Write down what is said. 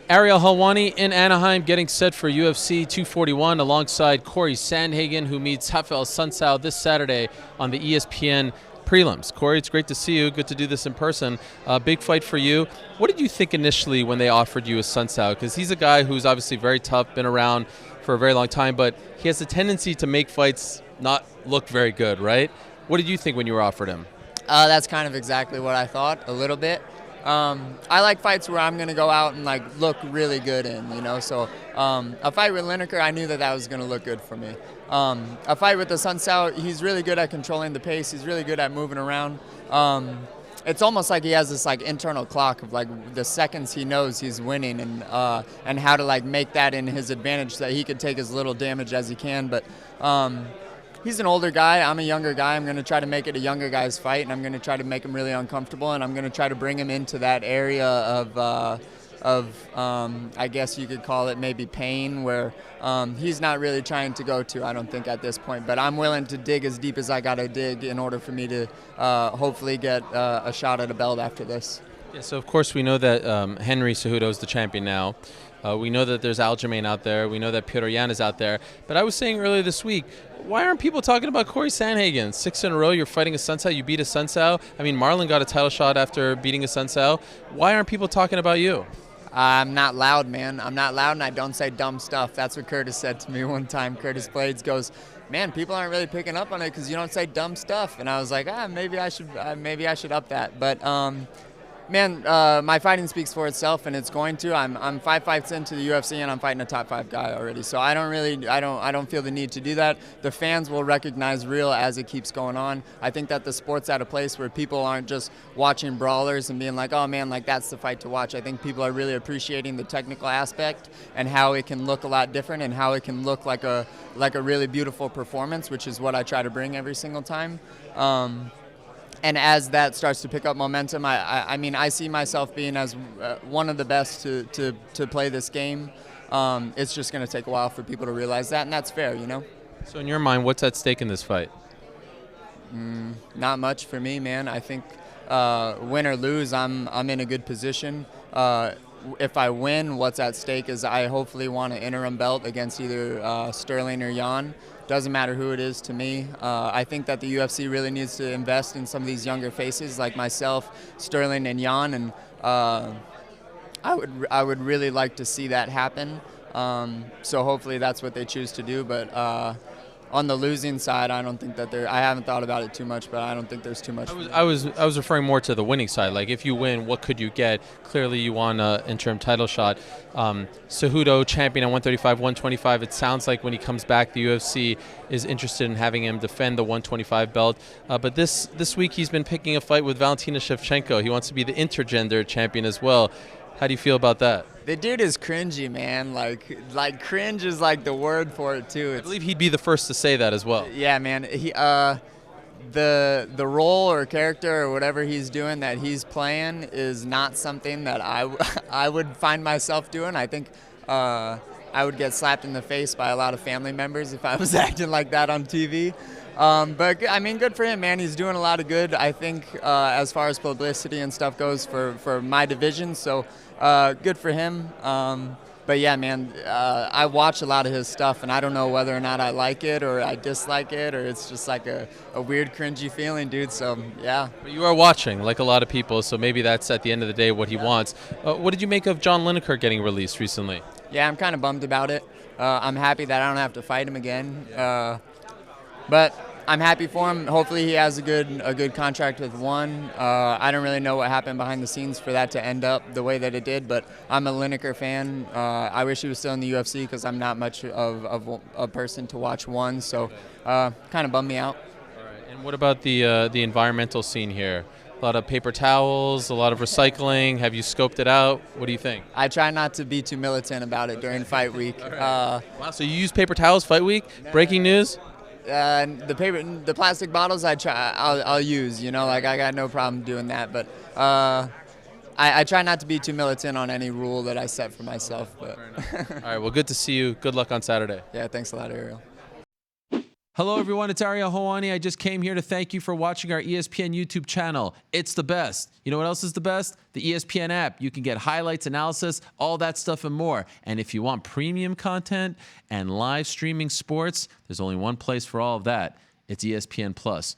Ariel Helwani in Anaheim getting set for UFC 241 alongside Cory Sandhagen, who meets Raphael Assuncao this Saturday on the ESPN prelims. Cory, it's great to see you. Good to do this in person. Big fight for you. What did you think initially when they offered you Assuncao? Because he's a guy who's obviously very tough, been around for a very long time, but he has a tendency to make fights not look very good, right? What did you think when you were offered him? That's kind of exactly what I thought, a little bit. I like fights where I'm going to go out and look really good in, So a fight with Lineker, I knew that was going to look good for me. A fight with Assuncao, he's really good at controlling the pace. He's really good at moving around. It's almost like he has this internal clock of the seconds he knows he's winning and how to make that in his advantage so that he could take as little damage as he can. But he's an older guy. I'm a younger guy. I'm going to try to make it a younger guy's fight, and I'm going to try to make him really uncomfortable, and I'm going to try to bring him into that area of I guess you could call it maybe pain, where he's not really trying to go to, I don't think, at this point. But I'm willing to dig as deep as I got to dig in order for me to hopefully get a shot at a belt after this. Yeah, so of course we know that Henry Cejudo is the champion now. We know that there's Aljamain out there. We know that Petr Yan is out there. But I was saying earlier this week, why aren't people talking about Cory Sandhagen? 6 in a row, you're fighting Assuncao, you beat Assuncao. I mean, Marlon got a title shot after beating Assuncao. Why aren't people talking about you? I'm not loud, man. I'm not loud, and I don't say dumb stuff. That's what Curtis said to me one time. Curtis Blades goes, "Man, people aren't really picking up on it because you don't say dumb stuff." And I was like, maybe I should up that. But man, my fighting speaks for itself, and it's going to. I'm 5 fights into the UFC, and I'm fighting a top 5 guy already. So I don't feel the need to do that. The fans will recognize real as it keeps going on. I think that the sport's at a place where people aren't just watching brawlers and being like, oh man, that's the fight to watch. I think people are really appreciating the technical aspect and how it can look a lot different and how it can look like a really beautiful performance, which is what I try to bring every single time. And as that starts to pick up momentum, I see myself being as one of the best to play this game. It's just going to take a while for people to realize that, and that's fair, So in your mind, what's at stake in this fight? Not much for me, man. I think win or lose, I'm in a good position. If I win, what's at stake is I hopefully want an interim belt against either Sterling or Yan. Doesn't matter who it is to me. I think that the UFC really needs to invest in some of these younger faces like myself, Sterling, and Yan, and I would really like to see that happen. So hopefully that's what they choose to do. But on the losing side, I don't think that I haven't thought about it too much, but I don't think there's too much. I was referring more to the winning side. Like, if you win, what could you get? Clearly, you want an interim title shot. Cejudo, champion at 135, 125. It sounds like when he comes back, the UFC is interested in having him defend the 125 belt. But this week, he's been picking a fight with Valentina Shevchenko. He wants to be the intergender champion as well. How do you feel about that? The dude is cringy, man. Like cringe is the word for it too. I believe he'd be the first to say that as well. Yeah, man. He the role or character or whatever he's doing that he's playing is not something that I would find myself doing. I think I would get slapped in the face by a lot of family members if I was acting like that on TV. But I mean, good for him, man. He's doing a lot of good, I think, as far as publicity and stuff goes for my division. So good for him. But yeah, man, I watch a lot of his stuff, and I don't know whether or not I like it or I dislike it, or it's just like a weird, cringy feeling, dude. So yeah. But you are watching, like a lot of people, so maybe that's at the end of the day what he wants. What did you make of John Lineker getting released recently? Yeah, I'm kind of bummed about it. I'm happy that I don't have to fight him again. But I'm happy for him. Hopefully he has a good contract with one. I don't really know what happened behind the scenes for that to end up the way that it did, but I'm a Lineker fan. I wish he was still in the UFC because I'm not much of a person to watch one, so kind of bummed me out. All right. And what about the environmental scene here? A lot of paper towels, a lot of recycling. Have you scoped it out? What do you think? I try not to be too militant about it during fight week. Right. Wow, so you use paper towels fight week? Breaking news? The plastic bottles I'll use, I got no problem doing that, but I try not to be too militant on any rule that I set for myself. But all right, well, good to see you. Good luck on Saturday. Yeah, thanks a lot, Ariel. Hello, everyone. It's Ariel Helwani. I just came here to thank you for watching our ESPN YouTube channel. It's the best. You know what else is the best? The ESPN app. You can get highlights, analysis, all that stuff and more. And if you want premium content and live streaming sports, there's only one place for all of that. It's ESPN Plus.